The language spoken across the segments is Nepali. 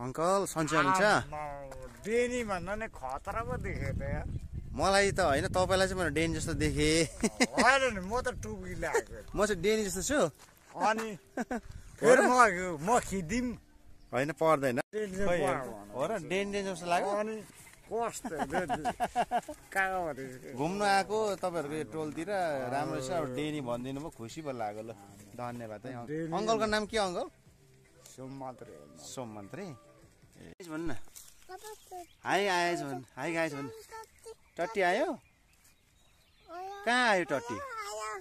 अङ्कल सन्चै हुनुहुन्छ? डेनी भन्दा नि खतरा पो देखेँ त यार। मलाई त होइन, तपाईँलाई चाहिँ मैले डेनी जस्तो देखेँ। होइन नि, म त टुपी ल्याएको। म चाहिँ डेनी जस्तो छु? अनि फेरि म खिदिम होइन, पर्दैन। खै हो र, डेनी जस्तो लाग्यो। अनि कस्तो घुम्न आएको तपाईँहरूको यो टोलतिर राम्रो छ, अब डेनी भनिदिनु भयो, खुसी भयो लाग्यो। ल धन्यवाद है। अङ्कलको नाम के अङ्कल? सोममन्त्री। भन्नु न, हाई आएछ भन्नु, हाई गाएछ भन्नु। टट्टी आयो? कहाँ आयो टट्टी?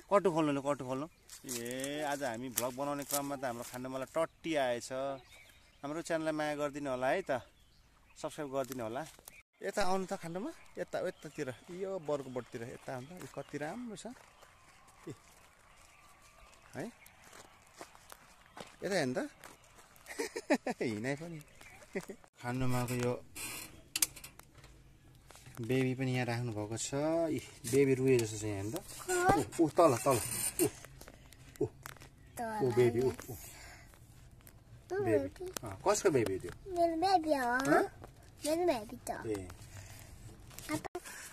कटु खोल्नु, ल कटु खोल्नु। ए आज हामी भ्लग बनाउने क्रममा त हाम्रो खानुमालाई टट्टी आएछ। हाम्रो च्यानललाई माया गरिदिनु होला है त, सब्सक्राइब गरिदिनु होला। यता आउनु त खानुमा, यतातिर यो बरको बोटतिर यता आउनु त। कति राम्रो छ है, यता हेर्नु त। हिँडाइ पनि खानुमाको यो बेबी पनि यहाँ राख्नु भएको छ। बेबी रुए जस्तो छ यहाँ त। ऊ तल तल ऊ बेबी ऊ बेबी कसको बेबी त्यो? मेरो बेबी हो, मेरो बेबी त। ए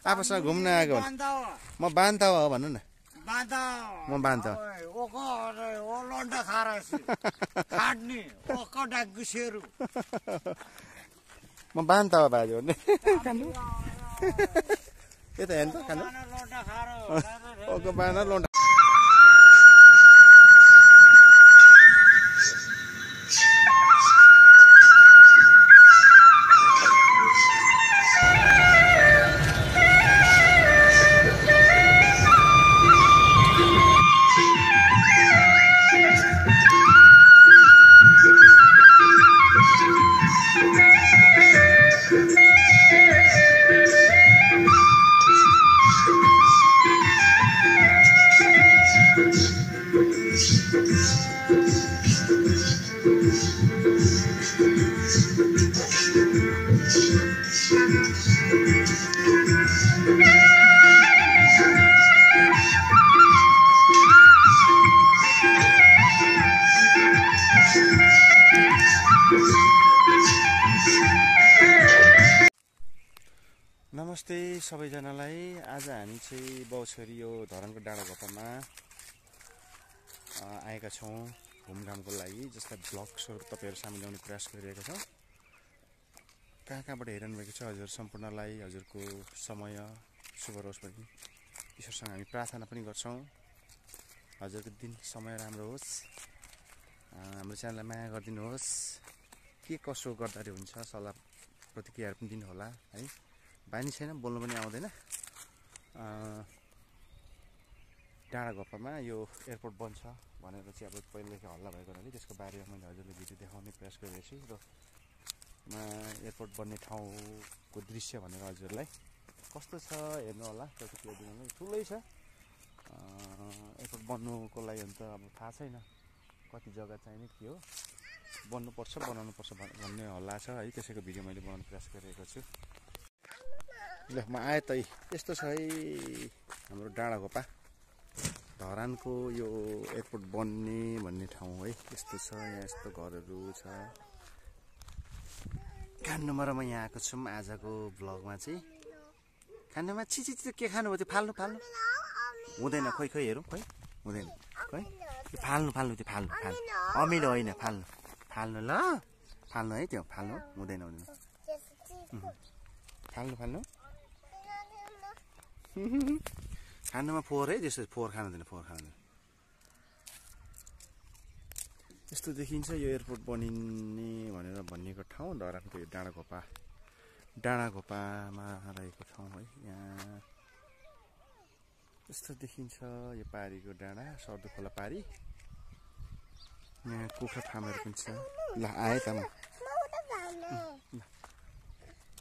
आफूसँग घुम्न आएको म बान्ता हो भन्नु न। म बान्ता लन्डा खाड्ने डाकुसेहरू म बान्ता हो बाजे भन्ने। यता हेर्नु त खानु ओको बाना लन्डा। नमस्ते सबैजनालाई। आज हामी चाहिँ बाउछरी यो धरानको डाँडा घोपामा आएका छौँ घुमघामको लागि, जसलाई ब्लग स्वरूप तपाईँहरू सामु ल्याउने प्रयास गरिरहेका छौँ। कहाँ कहाँबाट हेरिरहनु भएको छ हजुर सम्पूर्णलाई हजुरको समय शुभ रहोस् भनी ईश्वरसँग हामी प्रार्थना पनि गर्छौँ। हजुरको दिन समय राम्रो होस्, हाम्रो च्यानललाई माया गरिदिनुहोस्। के कसो गर्दाखेरि हुन्छ सल्लाह प्रतिक्रियाहरू पनि दिनु होला है। बानी छैन, बोल्नु पनि आउँदैन। डाँडा घोपामा यो एयरपोर्ट बन्छ भनेर चाहिँ अब पहिलेदेखि हल्ला भएको हुनाले त्यसको बारेमा मैले हजुरले भिडियो देखाउने प्रयास गरिरहेको छु। र एयरपोर्ट बन्ने ठाउँको दृश्य भनेर हजुरलाई कस्तो छ हेर्नु होला, प्रतिक्रिया दिनु। ठुलै छ एयरपोर्ट बन्नुको लागि त अब थाहा छैन कति जग्गा चाहिने के हो, बन्नुपर्छ बनाउनुपर्छ भन्ने हल्ला छ है। त्यसैको भिडियो मैले बनाउने प्रयास गरिरहेको छु। ल म आएँ त, यस्तो छ है हाम्रो डाँडा घोपा धरानको यो एयरपोर्ट बन्ने भन्ने ठाउँ है। यस्तो छ यहाँ, यस्तो घरहरू छ। खानुमा र म यहाँ आएको छु आजको भ्लगमा चाहिँ। खानुमा छिछि के खानुभयो त्यो? फाल्नु हुँदैन, खोइ हेरौँ, खोइ हुँदैन, खोइ फाल्नु त्यो फाल्नु अमिलो होइन, फाल्नु ल, फाल्नु है, त्यो फाल्नु हुँदैन फाल्नु खानुमा फोहोर है, त्यस्तो फोहोर खानु हुँदैन। यस्तो देखिन्छ यो एयरपोर्ट बनिने भनेर भनिएको ठाउँ धरानको यो डाँडा घोपामा रहेको ठाउँ है। यहाँ यस्तो देखिन्छ यो पारीको डाँडा, सर्दो खोला पारी। यहाँ कुखुरा फार्महरू पनि छ। ल आएँ त म,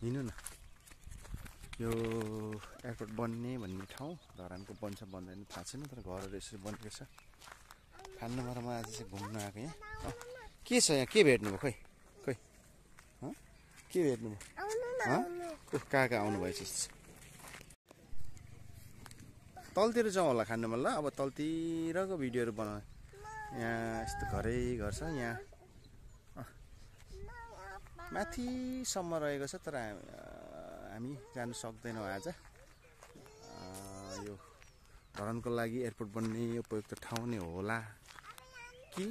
हिँड्नु न। यो एयरपोर्ट बन्ने भन्ने ठाउँ धरानको बन्छ बन्दैन थाहा छैन, तर घरहरू यसरी बनेको छ। खानुमा र म आज चाहिँ घुम्न आएको यहाँ। के छ यहाँ, के भेट्नु भयो? खोइ के भेट्नु भयो? कहाँ आउनु भएछ? तलतिर जाउँ होला खानुमा। ल अब तलतिरको भिडियोहरू बनाएँ। यहाँ यस्तो घर छ यहाँ। माथिसम्म रहेको छ तर हामी जानु सक्दैनौँ आज। यो धरानको लागि एयरपोर्ट बन्ने उपयुक्त ठाउँ नै होला कि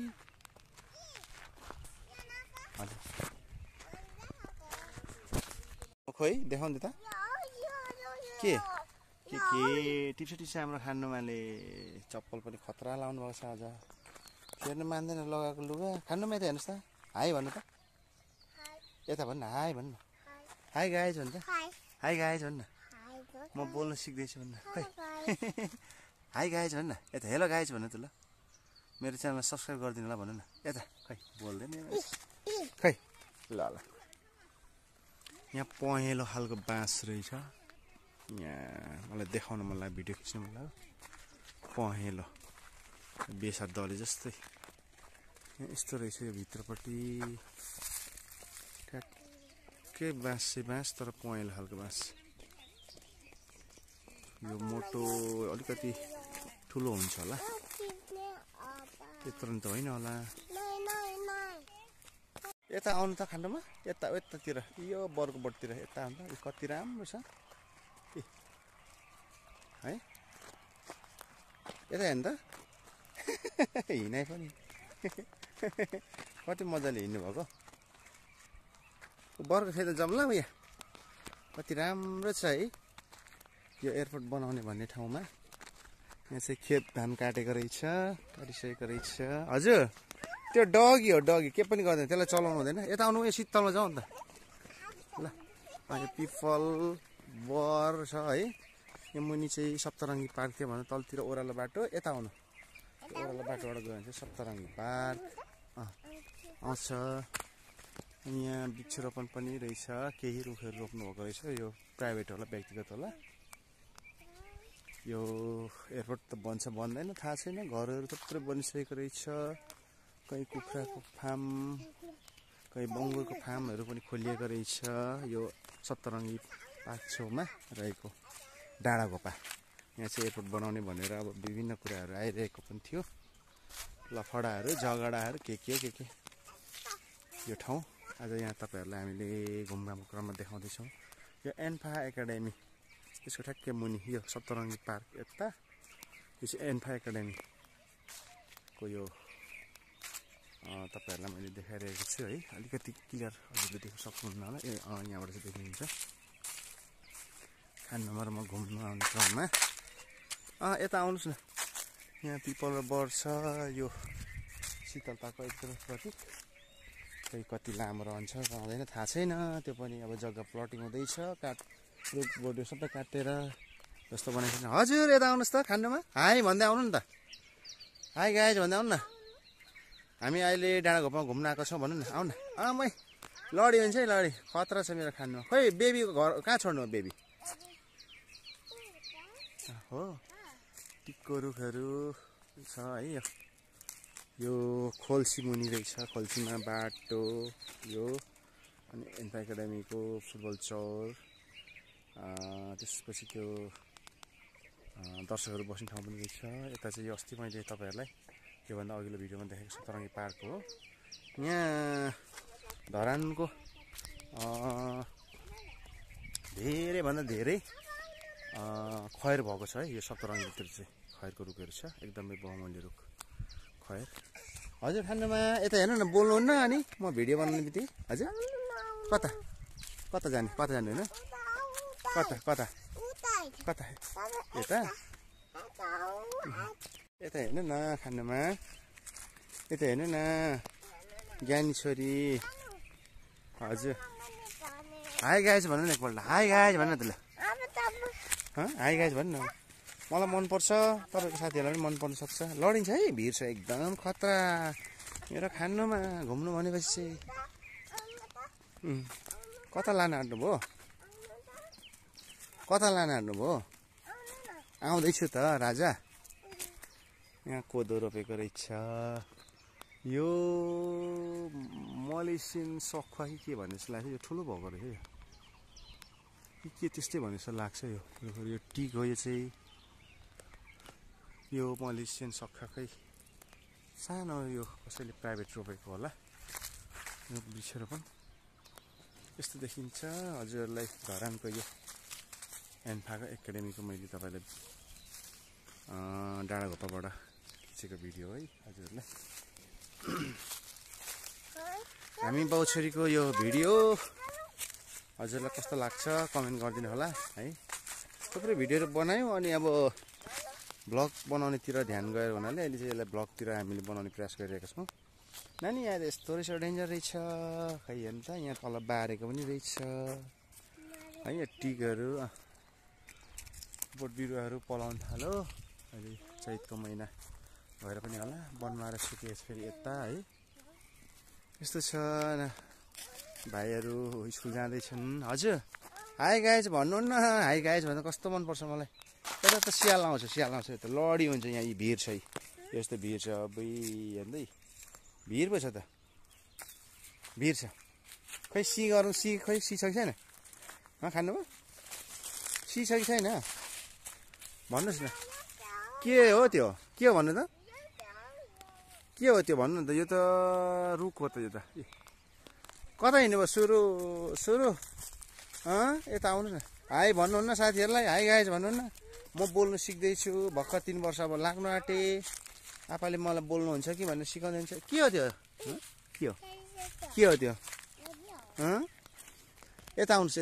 खोइ देखाउनु त के टिसा हाम्रो खानुमाले चप्पल पनि खतरा लाउनु भएको छ आज। फेर्नु मान्दैन लगाएको लुगा। खानुमा त हेर्नुहोस् त हाई भन्नु त यता भन्नु हाई भन्नु हाई गाइज भन्नु त हाई गाइज भन्नु म बोल्न सिक्दैछु भन्नु खै हाई गाइज भन्नु यता हेलो गाइज भन्नु त ल मेरो च्यानललाई सब्सक्राइब गरिदिनु ल भन्नु न यता खै बोल्दैन खै ल ल यहाँ पहेँलो खालको बाँस रहेछ यहाँ मलाई देखाउन मन लाग्यो भिडियो खिच्नु मन लाग्यो पहेँलो बेसार दले जस्तै यस्तो रहेछ यो भित्रपट्टि ठ्याक्कै बाँस चाहिँ बाँस तर पहेँलो खालको बाँस यो मोटो अलिकति ठुलो हुन्छ होला त्यत्रो त होइन होला यता आउनु त खानुमा यतातिर यो बरको बोटतिर यता आउनु त कति राम्रो छ है यता हेर्नु त हिँडाइ पनि कति मजाले हिँड्नु भएको बरको खेत जम्ला उयो कति राम्रो छ है यो एयरपोर्ट बनाउने भन्ने ठाउँमा यहाँ चाहिँ खेत धान काटेको रहेछ काटिसकेको रहेछ हजुर त्यो डगी हो डगी के पनि गर्दैन त्यसलाई चलाउनु हुँदैन यता आउनु यो शीतलमा जाउँ अन्त ल अनि पिपल बर छ है यो मुनि चाहिँ सप्तरङ्गी पार्क थियो भने तलतिर ओह्रालो बाटो यता आउनु ओह्रालो बाटोबाट गयो भने चाहिँ सप्तरङ्गी पार्क आउँछ यहाँ वृक्षरोपण पनि रहेछ केही रुखहरू रोप्नु भएको रहेछ यो प्राइभेट होला व्यक्तिगत होला यो एयरपोर्ट त बन्छ बन्दैन थाहा छैन घरहरू थुप्रै बनिसकेको रहेछ कहीँ कुखुराको फार्म कहीँ बङ्गुरको फार्महरू पनि खोलिएको रहेछ यो सप्तरङ्गी पार्क छेउमा रहेको डाँडागोपा यहाँ चाहिँ एयरपोर्ट बनाउने भनेर अब विभिन्न कुराहरू आइरहेको पनि थियो लफडाहरू झगडाहरू के यो ठाउँ आज यहाँ तपाईँहरूलाई हामीले घुमघामको क्रममा देखाउँदैछौँ यो एन्फा एकाडेमी त्यसको ठ्याक्कै मुनि यो सप्तरङ्गी पार्क यता यो चाहिँ एन्फा एकाडेमीको यो तपाईँहरूलाई मैले देखाइरहेको छु है अलिकति क्लियर हजुरले देख्न सक्नुहुन्न होला यहाँबाट चाहिँ देख्नुहुन्छ खानुमा र म घुम्नु आउने क्रममा यता आउनुहोस् न यहाँ पिपल र बर छ यो शीतलताको एकदमै प्रतीक खै कति लामो रहन्छ रहँदैन थाहा छैन त्यो पनि अब जग्गा प्लटिङ हुँदैछ रुख बोर्डहरू सबै काटेर जस्तो बनाइसक्छ हजुर यता आउनुहोस् त खानुमा हाई भन्दै आउनु नि त हाई गाइज भन्दै आउनु न हामी अहिले डाँडाघोपमा घुम्न आएको छौँ भन्नु न आउनु न मै लडी हुन्छ है लडी खतरा छ मेरो खानुमा खोइ बेबीको घर कहाँ छोड्नु हो बेबी हो टिकको रुखहरू छ है यो खोल्सी मुनि रहेछ खोल्सीमा बाटो यो अनि एन्फा एकाडेमीको फुटबल चौर त्यसपछि त्यो दर्शकहरू बस्ने ठाउँ पनि रहेछ यता चाहिँ यो अस्ति मैले तपाईँहरूलाई योभन्दा अघिल्लो भिडियोमा देखेको सप्तरङ्गी पार्क हो यहाँ धरानको धेरैभन्दा धेरै खैर भएको छ है यो सप्तरङ्गीतिर चाहिँ खैरको रुखहरू छ एकदमै बहुमूल्य रुख खैर हजुर खानुमा यता हेर्नु न बोल्नुहुन्न अनि म भिडियो बनाउने बित्तिकै हजुर कता जाने होइन कता यता हेर्नु न खानुमा यता हेर्नु न ज्ञानी छोरी हजुर हाई गाइज भन्नु न एकपल्ट हाई गाइज भन्नु न त ल हाई गाइज भन्नु न मलाई मनपर्छ तपाईँको साथीहरूलाई पनि मनपर्न सक्छ लडिन्छ है भिड छ एकदम खतरा मेरो खानुमा घुम्नु भनेपछि चाहिँ कता लान आँट्नुभयो आउँदैछु त राजा यहाँ कोदो रोपेको रहेछ यो मलेसियन सखुवा कि के भन्ने जस्तो लाग्छ यो ठुलो भएको रहेछ यो के त्यस्तै भन्ने जस्तो लाग्छ यो टिक हो यो चाहिँ यो मलेसियन सखुवाकै सानो यो कसैले प्राइभेट रोपेको होला यो वृक्षरोपण यस्तो देखिन्छ हजुरहरूलाई धरानको यो एन्फाको एकाडेमीको मैले तपाईँलाई डाँडाघोपाबाट खिचेको भिडियो है हजुरहरूलाई। हामी बाउछोरीको यो भिडियो हजुरलाई कस्तो लाग्छ कमेन्ट गरिदिनु होला है। थुप्रै भिडियोहरू बनायौँ अनि अब ब्लग बनाउनेतिर ध्यान गयो हुनाले अहिले चाहिँ यसलाई ब्लगतिर हामीले बनाउने प्रयास गरिरहेका छौँ। नानी यहाँ यस्तो रहेछ डेन्जर रहेछ खै हेर्नु त यहाँ तल बारेको पनि रहेछ है। यहाँ टिकहरू बोट बिरुवाहरू पलाउन थाल्यो अहिले चैतको महिना भएर पनि होला बनमाएर सुकेपछि फेरि यता है यस्तो छ। भाइहरू स्कुल जाँदैछन्। हजुर हाई गाइज भन्नुहुन्न हाई गाइज भन्दा कस्तो मनपर्छ मलाई। यता त सियाल आउँछ यता लडी हुन्छ यहाँ यी भिर छ यस्तो भिर छ अबै हेर्दै भिर पो छ त भिर छ खै सी गरौँ सी खै सी छ कि छैन खानुभयो सी छ कि छैन भन्नुहोस् न के हो त्यो के हो भन्नु त के हो त्यो भन्नु त। यो त रुख हो त यो त कता हिँड्नु भयो सुरु सुरु यता आउनु न हाई भन्नुहुन्न साथीहरूलाई हाई गाइज भन्नुहुन्न। म बोल्नु सिक्दैछु भर्खर 3 वर्ष अब लाग्नु आँटे आपाले मलाई बोल्नुहुन्छ कि भनेर सिकाउँदै हुन्छ। के हो त्यो के हो त्यो यता आउनुहोस्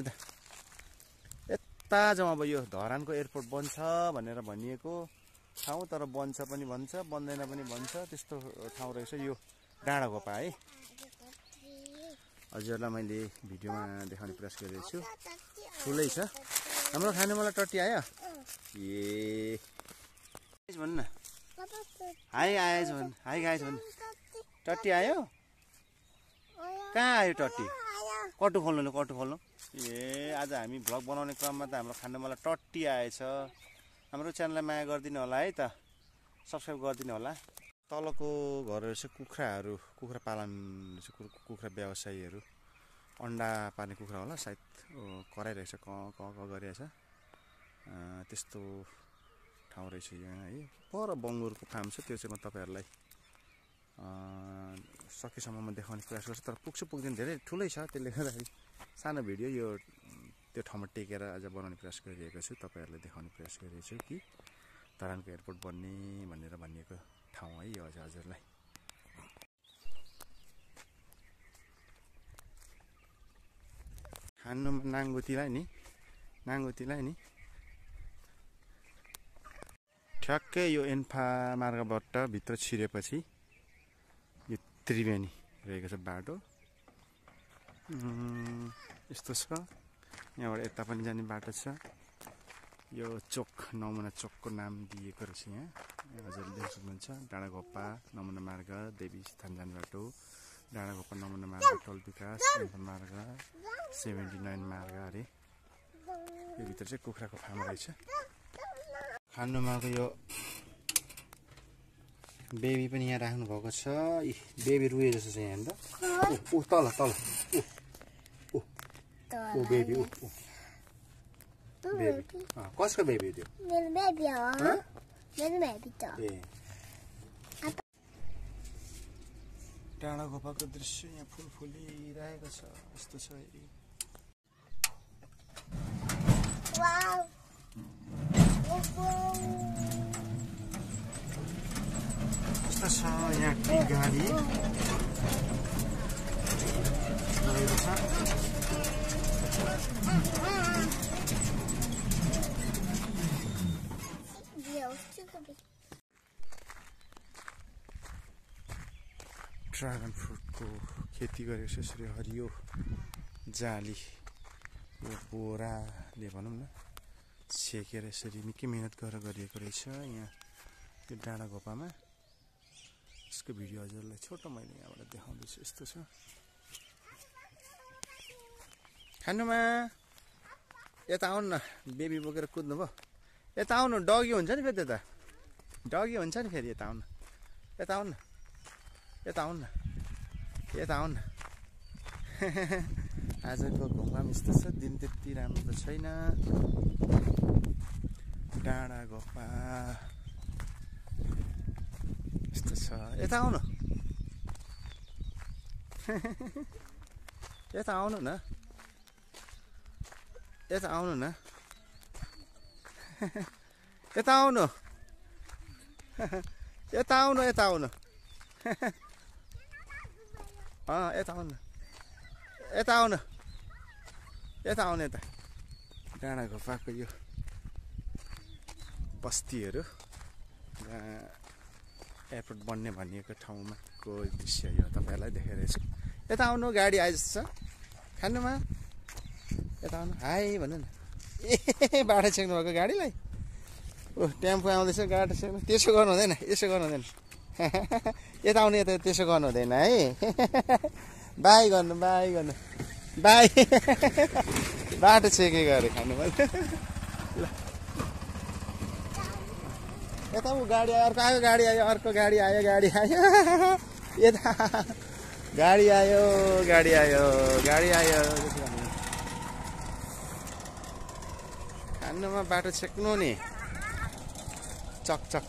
यता जाउँ। अब यो धरानको एयरपोर्ट बन्छ भनेर भनिएको ठाउँ तर बन्छ पनि भन्छ बन्दैन पनि भन्छ त्यस्तो ठाउँ रहेछ यो डाँडाघोपा है। हजुरलाई मैले भिडियोमा देखाउने प्रयास गरिरहेको छु। ठुलै छ हाम्रो खाने मलाई टट्टी आयो ए भन्नु न हाई आएछ भन्नु हाई गाएछ भन्नु टट्टी आयो कहाँ आयो टट्टी कटु खोल्नु ए आज हामी भ्लग बनाउने क्रममा त हाम्रो खाने मलाई टट्टी आएछ। हाम्रो च्यानललाई माया गरिदिनु होला है त सब्सक्राइब गरिदिनु होला। तलको घरहरू चाहिँ कुखुरा पालन कुखुरा व्यवसायीहरू अन्डा पार्ने कुखुरा होला सायद कराइरहेछ क गरिरहेछ त्यस्तो ठाउँ रहेछ यहाँ है। पर बङ्गुरको फार्म छ त्यो चाहिँ म तपाईँहरूलाई सकेसम्म म देखाउने प्रयास गर्छु तर पुग्दैन धेरै ठुलै छ त्यसले गर्दाखेरि सानो भिडियो यो त्यो ठाउँमा टेकेर आज बनाउने प्रयास गरिरहेको छु तपाईँहरूलाई देखाउने प्रयास गरिरहेको छु कि धरानको एयरपोर्ट बन्ने भनेर भनिएको ठाउँ है यो हजुरलाई। खानुमा नाङ्गुतीलाई नि ठ्याक्कै यो एन्फा मार्गबाट भित्र छिरेपछि यो त्रिवेणी रहेको छ बाटो यस्तो छ। यहाँबाट यता पनि जाने बाटो छ। यो चोक नमुना चोकको नाम दिएको रहेछ यहाँ हजुरले देख्न सक्नुहुन्छ। डाँडाघोपा नमुना मार्ग देवी स्थान जाने बाटो डाँडाघोपा नमुना मार्ग टोल विकास मार्ग 79 मार्ग अरे यो भित्र चाहिँ कुखुराको फार्म रहेछ। खानुमाको यो बेबी पनि यहाँ राख्नु भएको छ। बेबी रुए जस्तो छ यहाँ त तल बेबी कसको बेबी त्यो मेरो बेबी हो मेरो बेबी त ए डाँडाघोपाको दृश्य यहाँ फुल फुलिरहेको छ यस्तो छ। वाउ यस्तो छ यहाँ टी गाडी रहेको छ। ड्रागन फ्रुटको खेती गरेको छ यसरी हरियो जाली यो बोराले भनौँ न छेकेर यसरी निकै मिहिनेत गरेर गरिएको रहेछ यहाँ त्यो डाँडाघोपामा। यसको भिडियो हजुरलाई छोटो मैले यहाँबाट देखाउँदैछु। यस्तो छ खानुमा यता आउनु न बेबी बोकेर कुद्नु भयो यता आउनु डगी हुन्छ नि फेरि त्यता डगी हुन्छ नि फेरि यता आउनु आजको घुमघाम यस्तो छ दिन त्यति राम्रो छैन। डाँडाघोपा यस्तो छ यता आउनु न यता आउनु न यता आउनु यता आउनु यता आउनु यता आउनु यता आउनु यता आउनु यता डाँडाघोपाको यो बस्तीहरू एयरपोर्ट बन्ने भनिएको ठाउँमा को दृश्य यो तपाईँहरूलाई देखाइरहेछु यता आउनु गाडी आए जस्तो छ खानुमा यता आउनु हाई भन्नु न ए बाटो छेक्नु भएको गाडीलाई ओ टेम्पो आउँदैछ गाडी छेक्नु त्यसो गर्नु हुँदैन यसो गर्नु हुँदैन यता आउनु यता त्यसो गर्नु हुँदैन है बाई गर्नु बाई गर्नु बाई बाटो छेकेको अरे खानु पर्यो ल यता ऊ गाडी आयो अर्को आयो गाडी आयो अर्को गाडी आयो गाडी आयो यता गाडी आयो गाडी आयो गाडी आयो खानुमा बाटो छेक्नु नि चकचक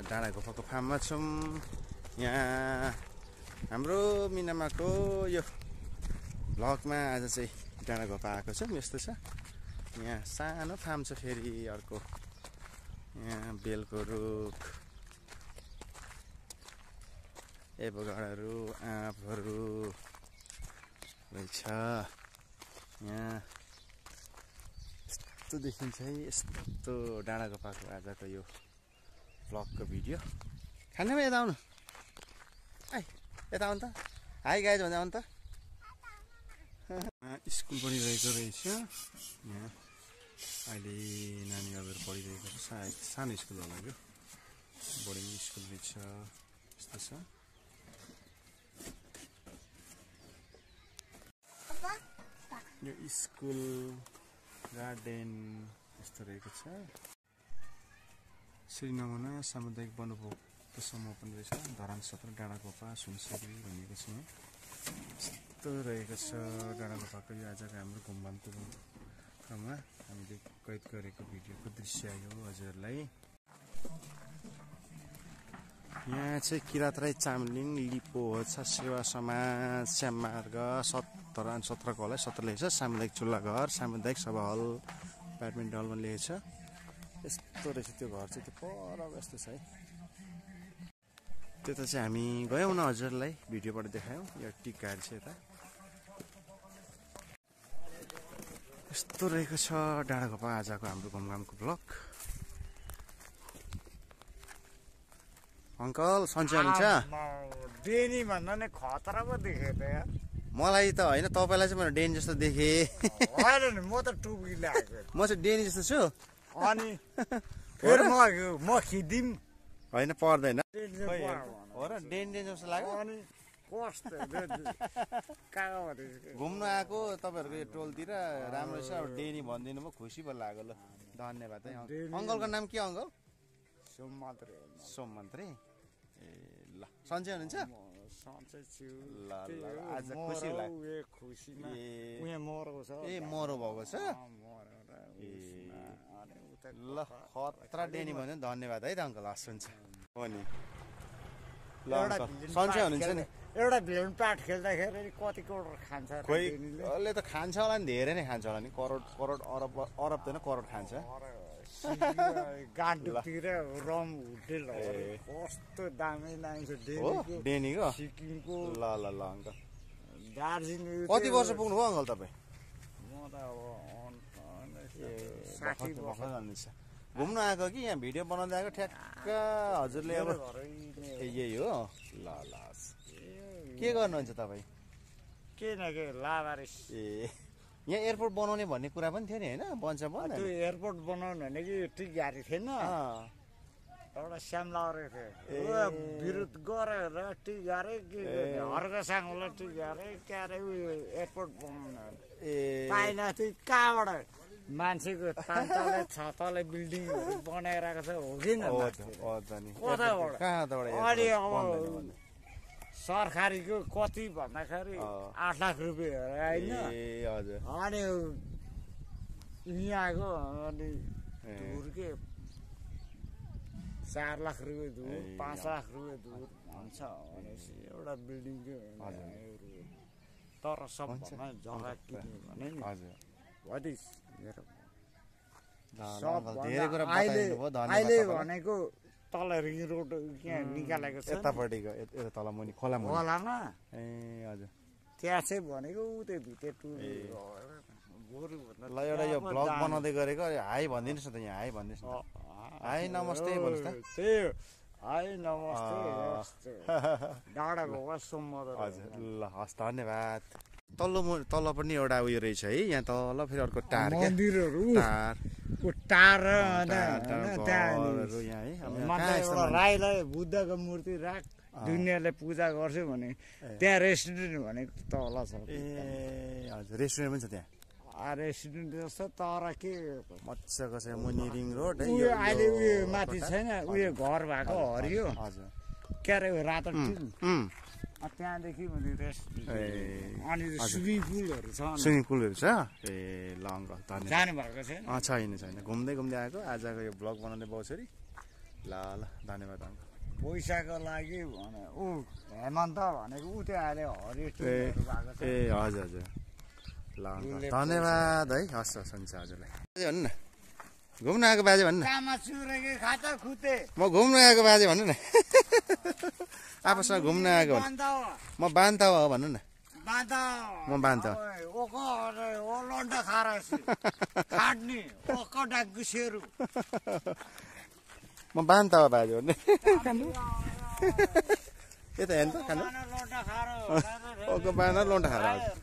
डाँडाघोपाको फार्ममा छौँ यहाँ हाम्रो मिनामाको यो भ्लगमा आज चाहिँ डाँडाघोपा आएको छौँ यस्तो छ यहाँ सानो फार्म छ फेरि अर्को यहाँ बेलको रुख एभोकाडोहरू आँपहरू रहेछ यहाँ यस्तो देखिन्छ है यस्तो डाँडाघोपाको आजको यो भ्लगको भिडियो खानेमा यता आउनु यता आउनु त हाई गाइज भन्दा आउनु त स्कुल पढिरहेको रहेछ यहाँ अहिले नानीहरू पढिरहेको छ सायद सानो स्कुल होला यो बोर्डिङ स्कुल रहेछ यस्तो छ यो स्कुल गार्डन यस्तो रहेको छ श्री नमुना सामुदायिक वनोपभोक्ता समूह पनि रहेछ धरान 17 डाँडाघोपा सुनसरी भनेको छ यस्तो रहेको छ डाँडाघोपाको यो आजको हाम्रो घुमघामको क्रममा हामीले कैद गरेको भिडियोको दृश्य आयो हजुरहरूलाई यहाँ चाहिँ किरात राई चामलिङ लिपो होछा सेवा समाज श्याम मार्ग 17 को होला 17 लेखेको छ सामुदायिक चुल्हा घर सामुदायिक सभा हल ब्याडमिन्टन हल पनि लेखेको छ यस्तो रहेछ त्यो घर चाहिँ त्यो पर यस्तो छ है त्यता चाहिँ हामी गयौँ न हजुरलाई भिडियोबाट देखायौँ यो टिकाहरू चाहिँ यता यस्तो रहेको छ डाँडाघोपा आजको हाम्रो घुमघामको ब्लग अङ्कल सन्चै हुनुहुन्छ डेनी भन्दा नि खतरा पो देखेँ त यार मलाई त होइन तपाईँलाई चाहिँ मैले डेनी जस्तो देखेँ होइन नि म त टुपी ल्याएको म चाहिँ डेनी जस्तो छु अनि फेरि म खिदिम होइन पर्दैन हो हो र डेनी जस्तो लाग्यो अनि कस्तो घुम्नु आएको तपाईँहरूको यो टोलतिर राम्रो छ अब डेनी भनिदिनु म खुसी पो लाग्यो ल धन्यवाद है अङ्कलको नाम के अङ्कल सोम मन्त्री ए ल सन्चै हुनुहुन्छ ल ल आज खुसी लाग्यो ए मरो भएको छ ल खतरा डेनी भन्यो धन्यवाद है त अङ्कल हस् हुन्छ हो नि ल सन्चै हुनुहुन्छ नि एउटा भेन पाठ खेल्दाखेरि कति करोड खान्छ खोइ उसले त खान्छ होला नि धेरै नै खान्छ होला नि करोड अरब त करोड खान्छ गान्तोकतिर रम होटेल कस्तो दामी दामी छ डेनीको सिक्किमको ल ल ल अङ्कल दार्जिलिङ कति वर्ष पुग्नु भयो अङ्कल तपाईँ म त अब घुम्नु आएको कि यहाँ भिडियो बनाउँदै आएको ठ्याक्क हजुरले अब यही हो ल ल के गर्नुहुन्छ तपाईँ के न के लाभारिस ए यहाँ एयरपोर्ट बनाउने भन्ने कुरा पनि थियो नि होइन बन्छ बन्द त्यो एयरपोर्ट बनाउनु भने कि टिक गाडी थिएन एउटा श्याम लाउरे थियो विरोध गरेर टिक गारे के हर्क साङलाई टिक गारे क्यारे एयरपोर्ट बनाउनु पाएन त्यो कहाँबाट मान्छेको तान्तले छतले बिल्डिङहरू बनाइरहेको छ हो कि न अहिले अब सरकारीको कति भन्दाखेरि 8 लाख रुपियाँ होइन अनि यहाँको अनि धुरके 4 लाख रुपियाँ धुर 5 लाख रुपियाँ धुर भन्छ भनेपछि एउटा बिल्डिङको तर सबभन्दा जग्गा किन्यो भने नि हजुर भदिस मेरो ल अङ्कल धेरै कुरा अहिले बताइदिनु भयो धन्यवाद अहिले तपाईँलाई। भनेको तल रिङ रोड यहाँ निकालेको छ यतापट्टिको यता तल मुनि खोला मुनि खोलामा ए हजुर त्यहाँ चाहिँ भनेको त्यो भित्र टुर गोरु ल एउटा यो ब्लग बनाउँदै गरेको हाई भनिदिनुहोस् न त यहाँ हाई भनिदिनुहोस् न हाई नमस्ते भन्नुहोस् त त्यही हाई नमस्ते डाँडा गएको सोमबार हजुर ल हस् धन्यवाद तल्लो पनि एउटा उयो रहेछ है यहाँ तल फेरि अर्को टार क्या मन्दिरहरू टार टार घरहरू यहाँ है अब यहाँ कहाँ यस्तो मान्छे- राईलाई बुद्धको मूर्ति राख दुनियाँले पूजा गर्छु भने त्यहाँ रेस्टुरेन्ट भनेको तल छ ए हजुर रेस्टुरेन्ट पनि छ त्यहाँ रेस्टुरेन्ट जस्तो तर के मजाको छ मुनि रिङ रोड है उयो अहिले उयो माथि छैन उयो घर भएको हरियो हजुर के अरे उयो रातो टिन उम्, त्यहाँदेखि भने रेस्टुरेन्ट ए अनि स्विमिङ पुलहरू छ स्विमिङ पुलहरू छ ए ल अङ्कल धन्यवाद जानु भएको छैन छैन छैन घुम्दै घुम्दै आएको आजको यो ब्लग बनाउने बाउछरी ल ल धन्यवाद अङ्कल पैसाको लागि भने ऊ हेमन्त भनेको ऊ त्यो अहिले हरियो ए टिनहरू भएको छ ए हजुर हजुर ल अङ्कल धन्यवाद है हस् हस् हुन्छ हजुरलाई बाजे भन्नु न घुम्न आएको बाजे भन्नु न कामा चुरेको खाता खुते म घुम्न आएको बाजे भन्नु न आफूसँग घुम्न आएको भन्नु बान्दा म बान्ता हो भन्नु न बान्दा म बान्ता ओको ओ लन्डा खारासी खाट्ने ओको डाकुसेरु म बान्ता हो बाजे भन्नु यता हेर्नु त खानु लन्डा खारो ओको बाना लोन्डा खाएर हजुर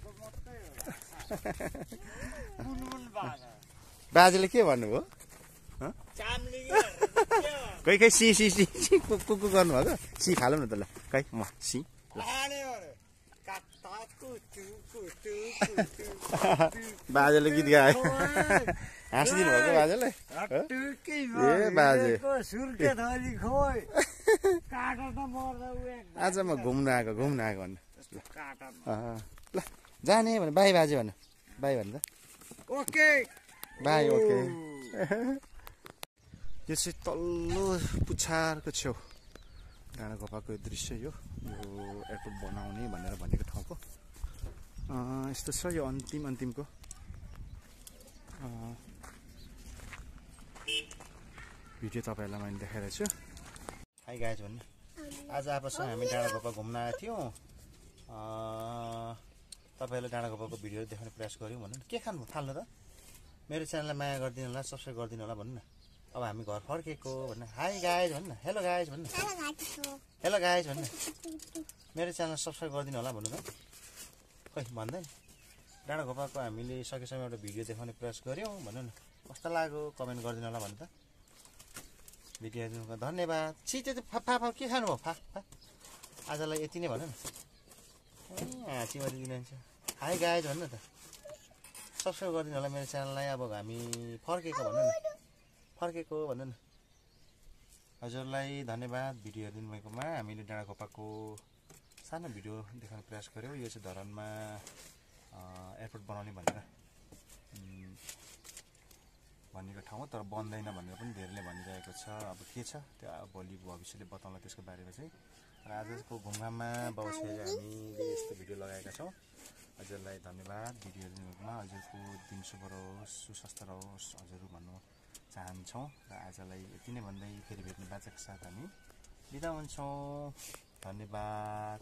बुनबुन बाजा बाजेले के भन्नुभयो चामली खै खै सी सी सी सी कुकु गर्नुभएको सी खालौँ न त ल खै म सी आले अरे काटा कुचु कुचु बाजेले गीत गायो हाँसिदिनु भएको बाजेले टुकी ए बाजे सुर्के धरी खोइ काटा त मर्दा उयो आज म घुम्न आएको भन्नु काटा ल जाने भने बाई बाजे भन्नु बाई भन्नु त ओके बाई ओके यो चाहिँ तल्लो पुछारको छेउ डाँडा गोपाको दृश्य यो एयरपोर्ट बनाउने भनेर भनेको ठाउँको यस्तो छ यो अन्तिमको भिडियो तपाईँहरूलाई मैले देखाइरहेको छु हाई गाइज भन्नु आज आपसमा हामी डाँडा गोपा घुम्न आएको थियौँ तपाईँहरूले डाँडा गोपाको भिडियो देखाउने प्रयास गऱ्यौँ भन्नु न के खानु थाल्नु त मेरो च्यानललाई माया गरिदिनु होला सब्सक्राइब गरिदिनु होला भन्नु न अब हामी घर फर्केको भन्नु हाई गाइज भन्नु न हेलो गाइज भन्नु हेलो गाइज भन्नु मेरो च्यानल सब्सक्राइब गरिदिनु होला भन्नु त खै भन्दैन डाँडा गोपाको हामीले सकेसम्म एउटा भिडियो देखाउने प्रयास गऱ्यौँ भन्नु न कस्तो लाग्यो कमेन्ट गरिदिनु होला भन्नु त भिडियो हेर्नुको धन्यवाद छिटो फा के खानु भयो फा आजलाई यति नै भन्नु न हाँची मात्रै दिनुहुन्छ हाई गाइज भन्नु त सब्सक्राइब गरिदिनु होला मेरो च्यानललाई अब हामी फर्केको भन्नु न भन्नु न हजुरलाई धन्यवाद भिडियो हेरिदिनु भएकोमा हामीले डाँडा गोपाको सानो भिडियो देखाउने प्रयास गऱ्यौँ यो चाहिँ धरानमा एयरपोर्ट बनाउने भनेर भनेको ठाउँ तर बन्दैन भनेर पनि धेरैले भनिरहेको छ अब के छ त्यो भोलि भविष्यले बताउँला त्यसको बारेमा चाहिँ र आजको घुमघाममा बसेर हामीले यस्तो भिडियो लगाएका छौँ हजुरलाई धन्यवाद भिडियो हेर्नुमा हजुरको दिन शुभ रहोस् सुस्वास्थ्य रहोस् हजुर भन्नु चाहन्छौँ र आजलाई यति नै भन्दै फेरि भेट्ने बाचाको साथ हामी बिदा हुन्छौँ धन्यवाद।